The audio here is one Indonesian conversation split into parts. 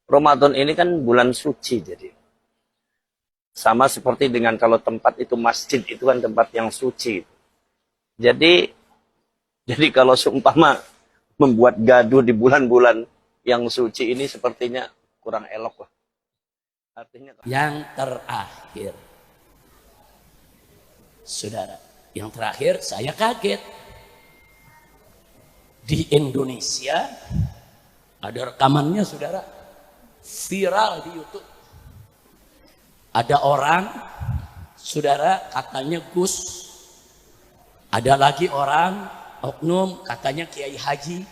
Ramadan ini kan bulan suci, jadi sama seperti dengan kalau tempat itu masjid, itu kan tempat yang suci. Jadi kalau seumpama membuat gaduh di bulan-bulan yang suci ini sepertinya kurang elok lah. Artinya yang terakhir, saudara, yang terakhir saya kaget. Di Indonesia ada rekamannya, saudara, viral di YouTube. Ada orang, saudara, katanya Gus. Ada lagi orang, oknum, katanya Kiai Haji,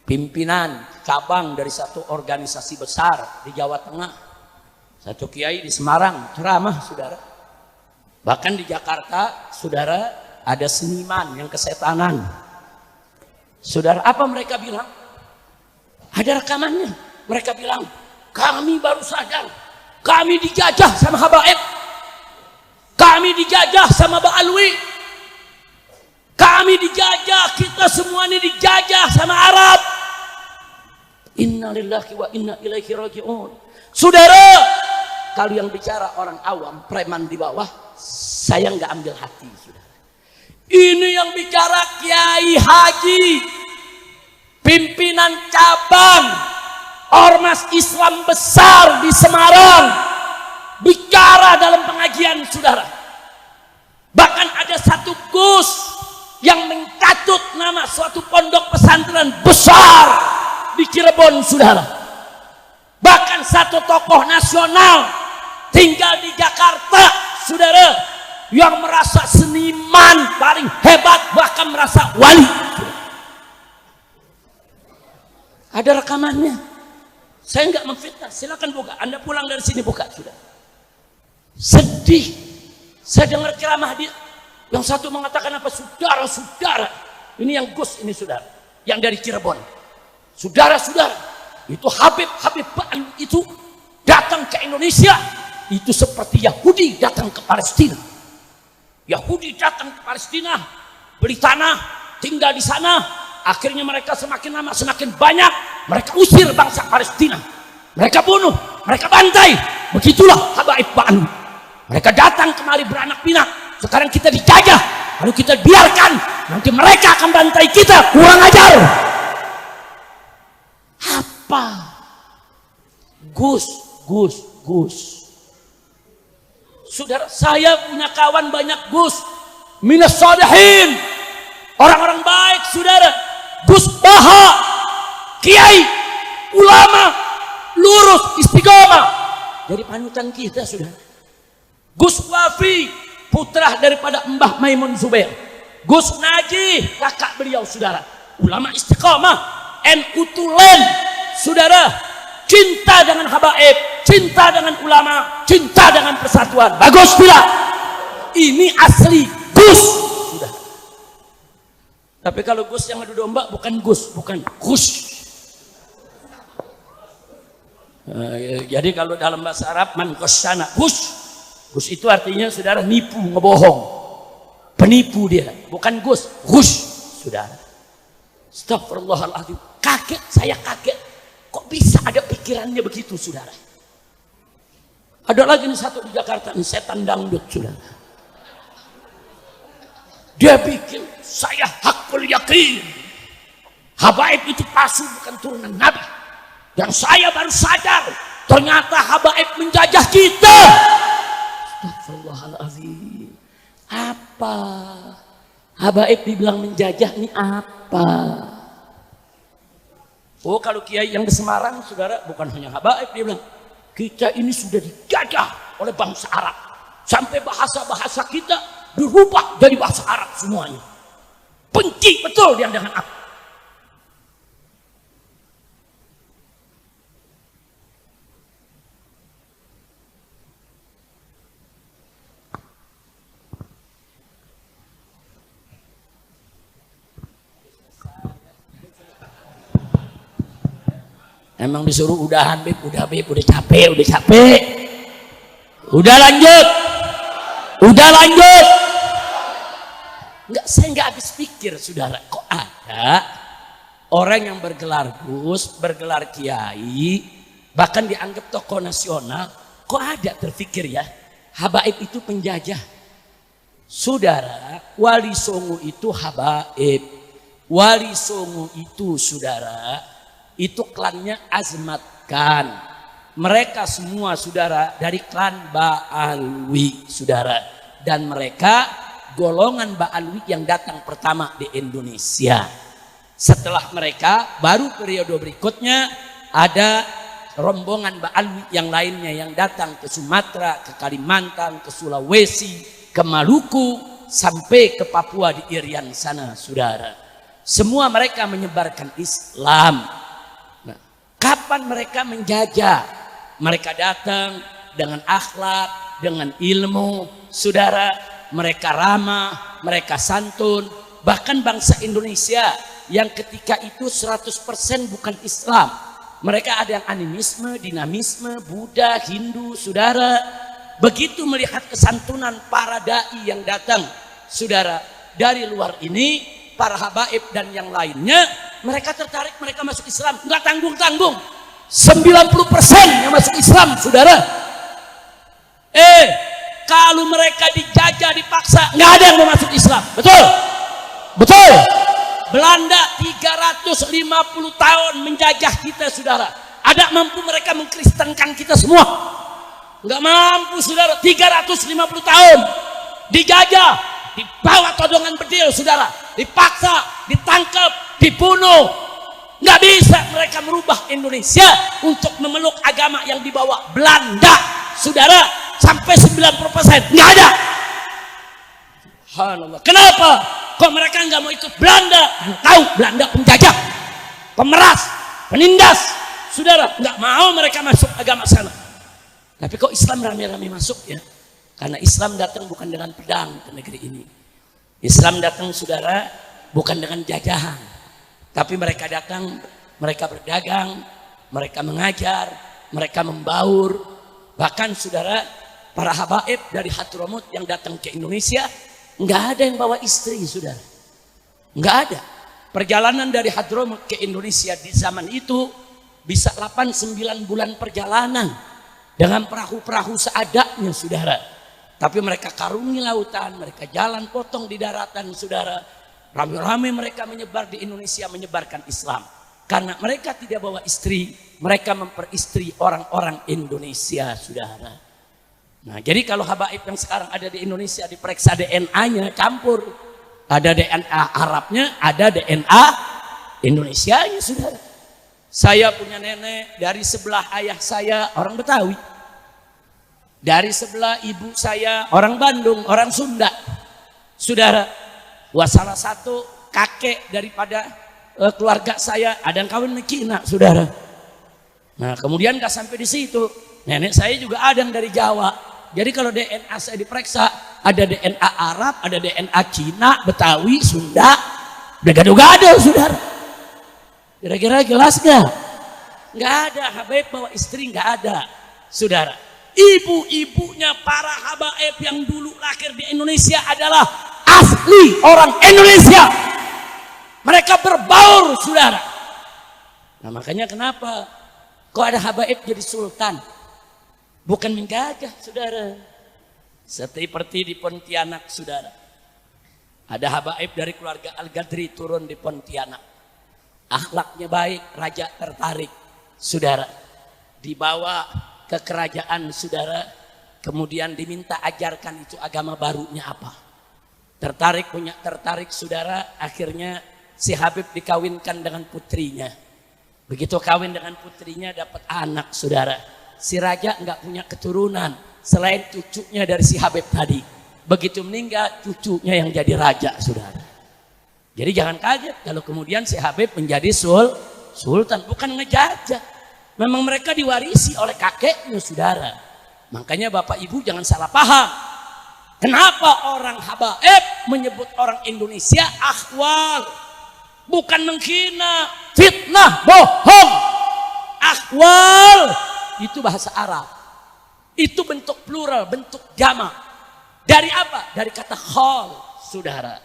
pimpinan cabang dari satu organisasi besar di Jawa Tengah. Satu kiai di Semarang ceramah, saudara. Bahkan di Jakarta, saudara, ada seniman yang kesetanan. Saudara, apa mereka bilang? Ada rekamannya. Mereka bilang, kami baru sadar, kami dijajah sama habaib, kami dijajah sama Ba'alwi, kami dijajah, kita semua ini dijajah sama Arab. Innalillahi wa inna ilaihi raji'un. Saudara, kalau yang bicara orang awam, preman di bawah, saya nggak ambil hati, saudara. Ini yang bicara Kiai Haji, pimpinan cabang ormas Islam besar di Semarang, bicara dalam pengajian, saudara. Bahkan ada satu Gus yang mencatut nama suatu pondok pesantren besar di Cirebon, saudara. Bahkan satu tokoh nasional tinggal di Jakarta, saudara, yang merasa seniman paling hebat, bahkan merasa wali. Ada rekamannya. Saya nggak memfitnah, silakan buka. Anda pulang dari sini buka, sudah. Sedih. Saya dengar ceramah dia. Yang satu mengatakan apa? Saudara-saudara. Ini yang Gus ini, saudara. Yang dari Cirebon. Saudara-saudara. Itu Habib Ba'alwi itu datang ke Indonesia. Itu seperti Yahudi datang ke Palestina. Yahudi datang ke Palestina, beli tanah, tinggal di sana. Akhirnya mereka semakin lama semakin banyak. Mereka usir bangsa Palestina. Mereka bunuh, mereka bantai. Begitulah habaib Ba'alwi. Mereka datang kemari beranak pinak. Sekarang kita dijajah, lalu kita biarkan. Nanti mereka akan bantai kita. Kurang ajar. Apa? Gus. Saudara, saya punya kawan banyak Gus, minas salihin, orang-orang baik, saudara. Gus Baha, kiai, ulama, lurus, istiqomah, jadi panutan kita, saudara. Gus Wafi, putra daripada Mbah Maimun Zubair. Gus Najih, kakak beliau, saudara, ulama istiqomah, NU Tulen, saudara. Cinta dengan habaib, cinta dengan ulama, cinta dengan persatuan. Bagus tidak? Ini asli Gus. Sudah. Tapi kalau Gus yang adu domba bukan Gus, bukan Gus. Jadi kalau dalam bahasa Arab man ghasyana, Gus. Gus itu artinya, saudara, nipu, ngebohong. Penipu dia, bukan Gus, Gus. Saudara. Astagfirullahaladzim. Kaget, saya kaget. Kok bisa ada pikirannya begitu, saudara? Ada lagi nih satu di Jakarta, nih setan dangdut, saudara. Dia bikin, saya hakul yakin, habaib itu palsu, bukan turunan Nabi. Dan saya baru sadar, ternyata habaib menjajah kita. Astagfirullahaladzim. Apa? Habaib dibilang menjajah ini apa? Oh, kalau kiai yang di Semarang, saudara, bukan hanya habaib, dia bilang kita ini sudah dijajah oleh bangsa Arab, sampai bahasa-bahasa kita dirubah jadi bahasa Arab semuanya. Benci betul dia dengan aku. Emang disuruh udahan, Bib, udah capek. Udah lanjut. Enggak, saya enggak habis pikir, saudara. Kok ada orang yang bergelar Gus, bergelar Kiai, bahkan dianggap tokoh nasional. Kok ada terfikir ya, habaib itu penjajah? Saudara, Wali Songo itu habaib. Wali Songo itu saudara, itu klannya Azmat Khan. Mereka semua saudara dari klan Ba'alwi saudara. Dan mereka golongan Ba'alwi yang datang pertama di Indonesia. Setelah mereka baru periode berikutnya ada rombongan Ba'alwi yang lainnya yang datang ke Sumatera, ke Kalimantan, ke Sulawesi, ke Maluku, sampai ke Papua di Irian sana saudara. Semua mereka menyebarkan Islam. Nah, kapan mereka menjajah? Mereka datang dengan akhlak, dengan ilmu saudara. Mereka ramah, mereka santun. Bahkan bangsa Indonesia yang ketika itu 100% bukan Islam. Mereka ada yang animisme, dinamisme, Buddha, Hindu, saudara. Begitu melihat kesantunan para da'i yang datang, saudara, dari luar ini, para habaib dan yang lainnya, mereka tertarik, mereka masuk Islam. Nggak tanggung-tanggung. 90% yang masuk Islam, saudara. Kalau mereka dijajah, dipaksa, nggak ada yang mau masuk Islam. Betul? Betul? Belanda 350 tahun menjajah kita saudara. Ada mampu mereka mengkristenkan kita semua? Enggak mampu saudara. 350 tahun dijajah, dibawa todongan bedil saudara, dipaksa, ditangkap, dibunuh. Enggak bisa mereka merubah Indonesia untuk memeluk agama yang dibawa Belanda saudara sampai 90%. Enggak ada. Subhanallah. Kenapa? Kok mereka nggak mau ikut Belanda? Tahu Belanda penjajah, pemeras, penindas, saudara. Nggak mau mereka masuk agama sana. Tapi kok Islam rame-rame masuk ya? Karena Islam datang bukan dengan pedang ke negeri ini. Islam datang saudara bukan dengan jajahan. Tapi mereka datang, mereka berdagang, mereka mengajar, mereka membaur. Bahkan saudara, para habaib dari Hadramut yang datang ke Indonesia, nggak ada yang bawa istri saudara, nggak ada. Perjalanan dari Hadramut ke Indonesia di zaman itu bisa 8-9 bulan perjalanan dengan perahu-perahu seadanya saudara. Tapi mereka karungi lautan, mereka jalan potong di daratan saudara. Rame-rame mereka menyebar di Indonesia, menyebarkan Islam. Karena mereka tidak bawa istri, mereka memperistri orang-orang Indonesia saudara. Nah, jadi kalau habaib yang sekarang ada di Indonesia diperiksa DNA-nya campur. Ada DNA Arabnya, ada DNA Indonesianya, saudara. Saya punya nenek dari sebelah ayah saya orang Betawi. Dari sebelah ibu saya orang Bandung, orang Sunda. Saudara, salah satu kakek daripada keluarga saya ada yang kawin sama Cina, saudara. Nah, kemudian gak sampai di situ. Nenek saya juga ada yang dari Jawa. Jadi kalau DNA saya diperiksa, ada DNA Arab, ada DNA Cina, Betawi, Sunda, udah gado-gado saudara. Kira-kira jelas gak? Nggak ada habaib bawa istri, nggak ada saudara. Ibu-ibunya para habaib yang dulu lahir di Indonesia adalah asli orang Indonesia. Mereka berbaur saudara. Nah makanya kenapa kok ada habaib jadi sultan? Bukan menjajah saudara. Seperti di Pontianak saudara. Ada habaib dari keluarga Al-Gadri turun di Pontianak. Akhlaknya baik, raja tertarik saudara. Dibawa ke kerajaan saudara. Kemudian diminta ajarkan itu agama barunya apa. Tertarik saudara. Akhirnya si Habib dikawinkan dengan putrinya. Begitu kawin dengan putrinya dapat anak saudara. Si raja nggak punya keturunan selain cucunya dari si Habib tadi. Begitu meninggal cucunya yang jadi raja saudara. Jadi jangan kaget kalau kemudian si Habib menjadi sultan. Bukan ngejajah. Memang mereka diwarisi oleh kakeknya saudara. Makanya bapak ibu jangan salah paham. Kenapa orang habaib menyebut orang Indonesia akhwal? Bukan menghina, fitnah, bohong. Akhwal itu bahasa Arab. Itu bentuk plural, bentuk jamak. Dari apa? Dari kata khol, saudara.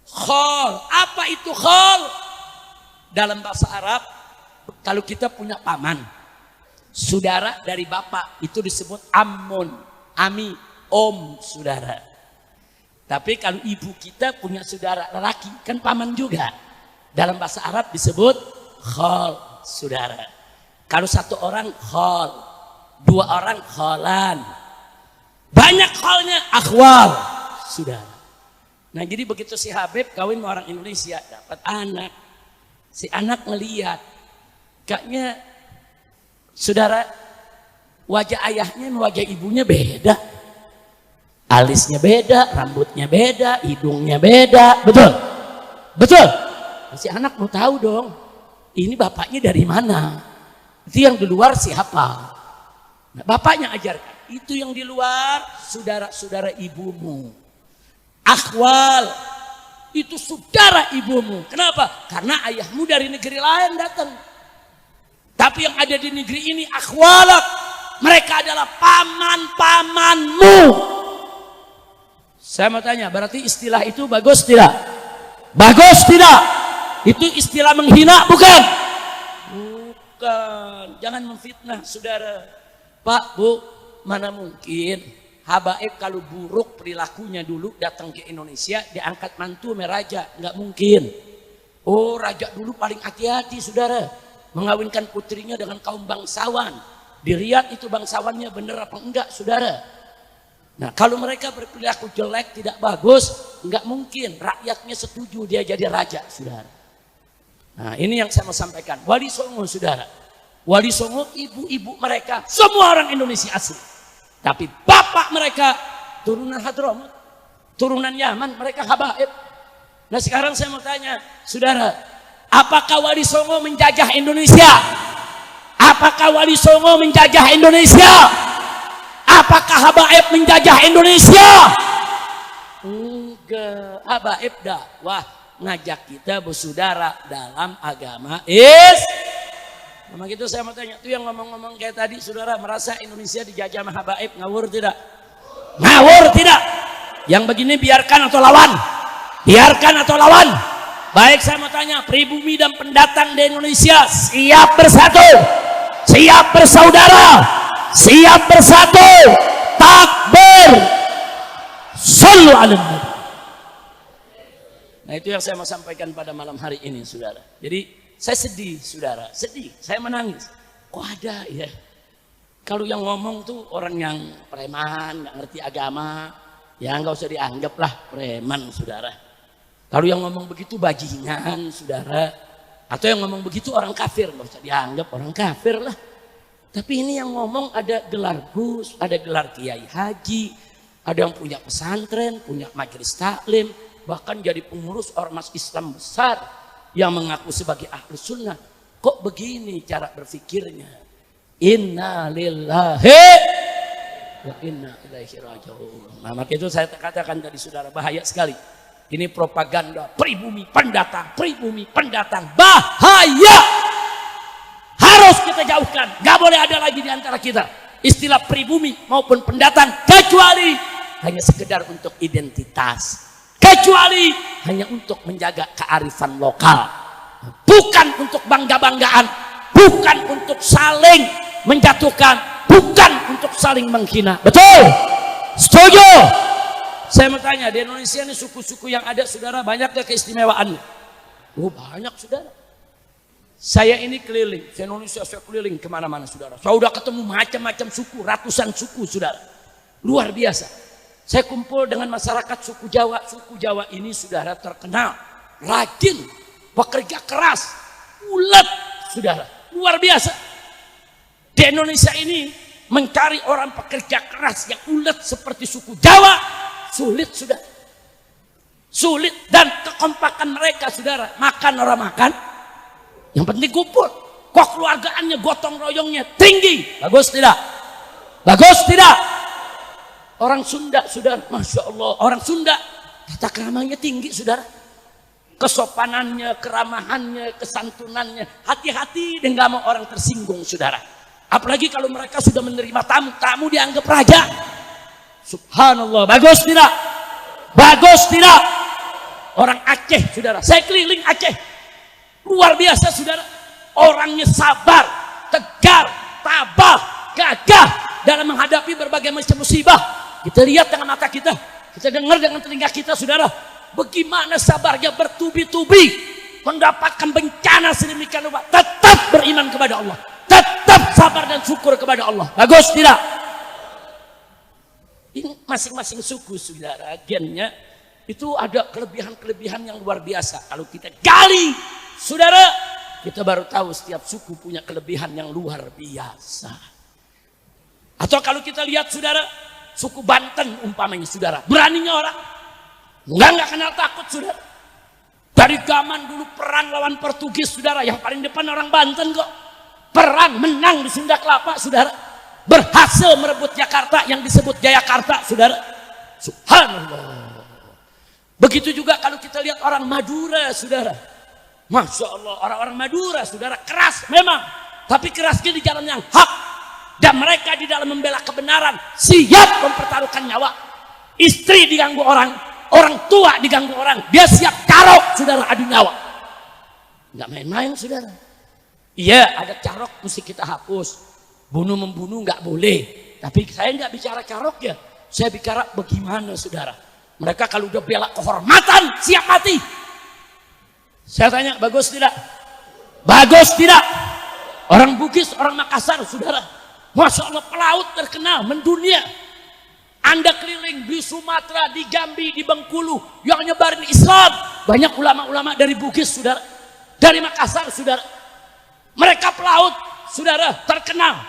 Khol. Apa itu khol? Dalam bahasa Arab, kalau kita punya paman, Saudara dari bapak itu disebut ammun, ami, om, saudara. Tapi kalau ibu kita punya saudara lelaki, kan paman juga. Dalam bahasa Arab disebut khol, saudara. Kalau satu orang khol, dua orang kholan, banyak kholnya akhwal, saudara. Nah jadi begitu si Habib kawin sama orang Indonesia, dapat anak. Si anak ngeliat, kayaknya saudara, wajah ayahnya dan wajah ibunya beda. Alisnya beda, rambutnya beda, hidungnya beda. Betul? Betul? Si anak mau tahu dong, ini bapaknya dari mana? Itu yang di luar siapa? Nah, bapaknya ajarkan. Itu yang di luar, saudara-saudara ibumu. Akhwal, itu saudara ibumu. Kenapa? Karena ayahmu dari negeri lain datang. Tapi yang ada di negeri ini akhwalak, mereka adalah paman-pamanmu. Saya mau tanya, berarti istilah itu bagus tidak? Bagus tidak? Itu istilah menghina bukan? Bukan. Jangan memfitnah saudara. Pak, Bu, mana mungkin habaib kalau buruk perilakunya dulu datang ke Indonesia diangkat mantu meraja? Nggak mungkin. Oh, raja dulu paling hati-hati saudara, mengawinkan putrinya dengan kaum bangsawan. Dilihat itu bangsawannya benar apa enggak saudara. Nah kalau mereka berperilaku jelek tidak bagus, nggak mungkin rakyatnya setuju dia jadi raja saudara. Nah ini yang saya mau sampaikan. Wali Songo saudara, Wali Songo ibu-ibu mereka semua orang Indonesia asli. Tapi bapak mereka turunan Hadramut, turunan Yaman, mereka habaib. Nah sekarang saya mau tanya, saudara, apakah Wali Songo menjajah Indonesia? Apakah Wali Songo menjajah Indonesia? Apakah habaib menjajah Indonesia? Enggak, habaib dakwah ngajak kita bersaudara dalam agama Memang gitu saya mau tanya, tuh yang ngomong-ngomong kayak tadi saudara merasa Indonesia dijajah sama habaib, ngawur tidak? Ngawur tidak? Yang begini biarkan atau lawan? Biarkan atau lawan? Baik saya mau tanya, pribumi dan pendatang di Indonesia siap bersatu, siap bersaudara, siap bersatu, takbir, shollu ala nabi. Nah itu yang saya mau sampaikan pada malam hari ini saudara. Jadi saya sedih saudara, sedih, saya menangis. Kok ada ya? Kalau yang ngomong tuh orang yang preman, nggak ngerti agama, ya nggak usah dianggap lah preman saudara. Kalau yang ngomong begitu bajingan saudara, atau yang ngomong begitu orang kafir, nggak usah dianggap orang kafir lah. Tapi ini yang ngomong ada gelar gus, ada gelar kiai haji, ada yang punya pesantren, punya majelis taklim, bahkan jadi pengurus ormas Islam besar yang mengaku sebagai ahlu sunnah. Kok begini cara berpikirnya? Inna lillahi wa inna ilaihi raji'un. Nah maka itu saya katakan tadi saudara, bahaya sekali. Ini propaganda pribumi pendatang, pribumi pendatang, bahaya. Harus kita jauhkan. Gak boleh ada lagi di antara kita istilah pribumi maupun pendatang, kecuali hanya sekedar untuk identitas, kecuali hanya untuk menjaga kearifan lokal, bukan untuk bangga-banggaan, bukan untuk saling menjatuhkan, bukan untuk saling menghina. Betul? Setuju? Saya mau tanya, di Indonesia ini suku-suku yang ada saudara, banyak gak keistimewaannya? Oh banyak saudara. Saya ini keliling, di Indonesia saya keliling kemana-mana saudara. Saya udah ketemu macam-macam suku, ratusan suku saudara. Luar biasa. Saya kumpul dengan masyarakat suku Jawa. Suku Jawa ini saudara terkenal rajin, bekerja keras, ulet saudara. Luar biasa. Di Indonesia ini mencari orang pekerja keras yang ulet seperti suku Jawa sulit saudara. Sulit, dan kekompakan mereka saudara. Makan orang makan, yang penting kumpul. Kok keluargaannya, gotong royongnya tinggi. Bagus tidak? Bagus tidak? Orang Sunda saudara, Masya Allah, orang Sunda tata keramanya tinggi saudara. Kesopanannya, keramahannya, kesantunannya. Hati-hati dan gak mau orang tersinggung saudara. Apalagi kalau mereka sudah menerima tamu, tamu dianggap raja. Subhanallah, bagus tidak? Bagus tidak? Orang Aceh saudara, saya keliling Aceh, luar biasa saudara. Orangnya sabar, tegar, tabah, menghadapi berbagai macam musibah. Kita lihat dengan mata kita, kita dengar dengan telinga kita, saudara. Bagaimana sabarnya bertubi-tubi mendapatkan bencana sedemikian rupa, tetap beriman kepada Allah, tetap sabar dan syukur kepada Allah. Bagus tidak? Ini masing-masing suku, saudara, gennya itu ada kelebihan-kelebihan yang luar biasa. Kalau kita gali, saudara, kita baru tahu setiap suku punya kelebihan yang luar biasa. Atau kalau kita lihat, saudara, suku Banten umpamanya, saudara, beraninya orang nggak kenal takut, saudara. Dari zaman dulu perang lawan Portugis, saudara, yang paling depan orang Banten kok. Perang menang di Sunda Kelapa, saudara, berhasil merebut Jakarta yang disebut Jayakarta, saudara. Subhanallah. Begitu juga kalau kita lihat orang Madura, saudara. Masya Allah, orang-orang Madura, saudara, keras memang, tapi kerasnya di jalan yang hak. Dan mereka di dalam membela kebenaran siap mempertaruhkan nyawa. Istri diganggu orang, orang tua diganggu orang, dia siap carok, saudara, adu nyawa. Nggak main-main, saudara. Iya, ada carok mesti kita hapus. Bunuh membunuh nggak boleh. Tapi saya nggak bicara carok ya. Saya bicara bagaimana, saudara. Mereka kalau udah bela kehormatan siap mati. Saya tanya, bagus tidak? Bagus tidak? Orang Bugis, orang Makassar, saudara, Masya Allah, pelaut terkenal mendunia. Anda keliling di Sumatera, di Jambi, di Bengkulu, yang nyebarin Islam. Banyak ulama-ulama dari Bugis, saudara, dari Makassar, saudara. Mereka pelaut, saudara, terkenal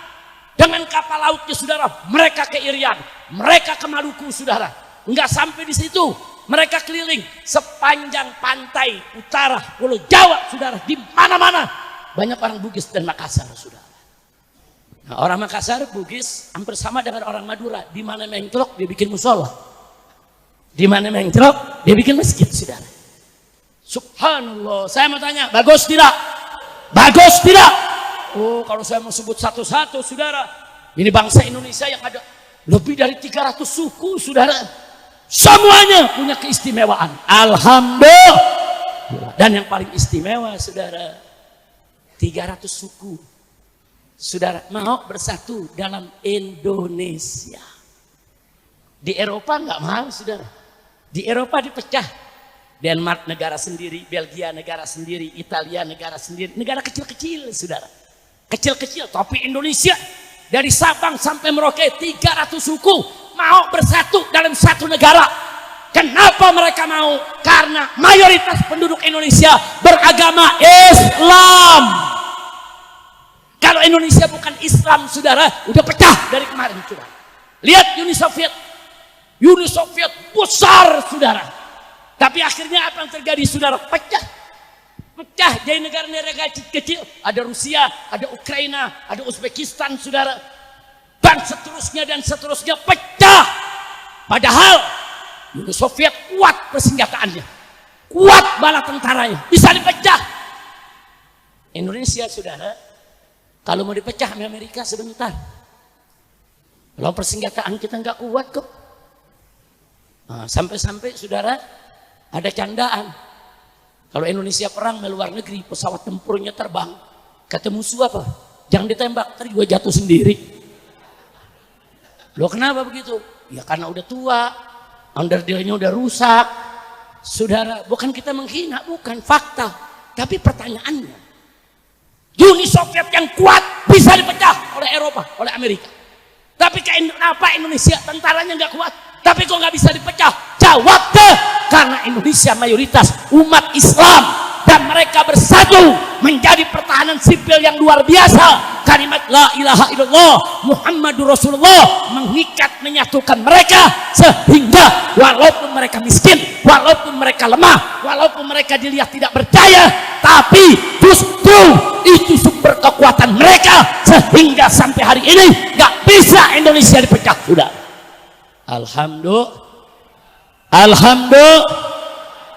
dengan kapal lautnya, saudara. Mereka ke Irian, mereka ke Maluku, saudara. Enggak sampai di situ, mereka keliling sepanjang pantai utara Pulau Jawa, saudara. Di mana-mana banyak orang Bugis dan Makassar, saudara. Nah, orang Makassar, Bugis hampir sama dengan orang Madura. Di mana mengklok dia bikin musola, di mana mengklok dia bikin masjid, saudara. Subhanallah. Saya mau tanya, bagus tidak? Bagus tidak? Oh, kalau saya mau sebut satu-satu, saudara, ini bangsa Indonesia yang ada lebih dari 300 suku, saudara. Semuanya punya keistimewaan. Alhamdulillah. Dan yang paling istimewa, saudara, 300 suku, saudara, mau bersatu dalam Indonesia. Di Eropa nggak mau, saudara. Di Eropa dipecah. Denmark negara sendiri, Belgia negara sendiri, Italia negara sendiri. Negara kecil-kecil, saudara. Kecil-kecil, tapi Indonesia dari Sabang sampai Merauke 300 suku mau bersatu dalam satu negara. Kenapa mereka mau? Karena mayoritas penduduk Indonesia beragama Islam. Kalau Indonesia bukan Islam, saudara, udah pecah dari kemarin, saudara. Lihat Uni Soviet. Uni Soviet besar, saudara. Tapi akhirnya apa yang terjadi, saudara? Pecah. Pecah jadi negara-negara kecil. Ada Rusia, ada Ukraina, ada Uzbekistan, saudara. Dan seterusnya pecah. Padahal Uni Soviet kuat persenjataannya, kuat bala tentaranya, bisa dipecah. Indonesia, saudara, kalau mau dipecah sama Amerika sebentar. Kalau persenjataan kita nggak kuat kok. Nah, sampai-sampai, saudara, ada candaan. Kalau Indonesia perang di luar negeri, pesawat tempurnya terbang, kata musuh apa? Jangan ditembak, ntar gue jatuh sendiri. Loh, kenapa begitu? Ya karena udah tua, underdealnya udah rusak. Saudara, bukan kita menghina, bukan, fakta. Tapi pertanyaannya, Uni Soviet yang kuat bisa dipecah oleh Eropa, oleh Amerika. Tapi kenapa Indonesia tentaranya nggak kuat? Tapi kok nggak bisa dipecah? Jawab deh, karena Indonesia mayoritas umat Islam dan mereka bersatu menjadi pertahanan sipil yang luar biasa. Kalimat la ilaha illallah Muhammadur Rasulullah mengikat, menyatukan mereka sehingga walaupun mereka miskin, walaupun mereka lemah, walaupun mereka dilihat tidak berdaya, tapi justru itu sumber kekuatan mereka sehingga sampai hari ini nggak bisa Indonesia dipecah, sudah. Alhamdulillah. Alhamdulillah.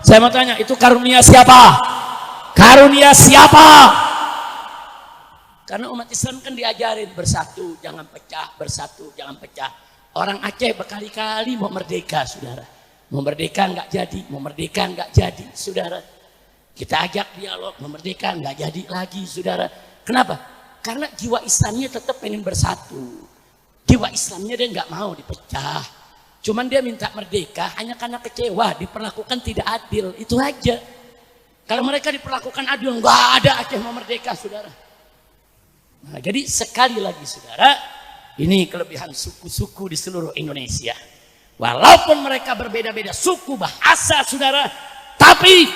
Saya mau tanya, itu karunia siapa? Karunia siapa? Karena umat Islam kan diajarin bersatu, jangan pecah, bersatu, jangan pecah. Orang Aceh berkali-kali mau merdeka, saudara. Mau merdeka nggak jadi, mau merdeka nggak jadi, saudara. Kita ajak dialog, mau merdeka nggak jadi lagi, saudara. Kenapa? Karena jiwa Islamnya tetap pengen bersatu. jiwa Islamnya dia nggak mau dipecah. Cuman dia minta merdeka hanya karena kecewa diperlakukan tidak adil, itu aja. Kalau mereka diperlakukan adil, nggak ada Aceh mau merdeka, saudara. Nah, jadi sekali lagi, saudara, ini kelebihan suku-suku di seluruh Indonesia. Walaupun mereka berbeda-beda suku, bahasa, saudara, tapi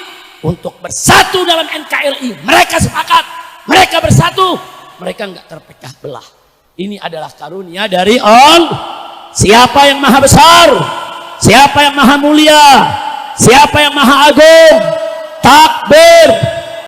untuk bersatu dalam NKRI, mereka sepakat, mereka bersatu, mereka nggak terpecah belah. Ini adalah karunia dari Allah. Siapa yang maha besar? Siapa yang maha mulia? Siapa yang maha agung? Takbir!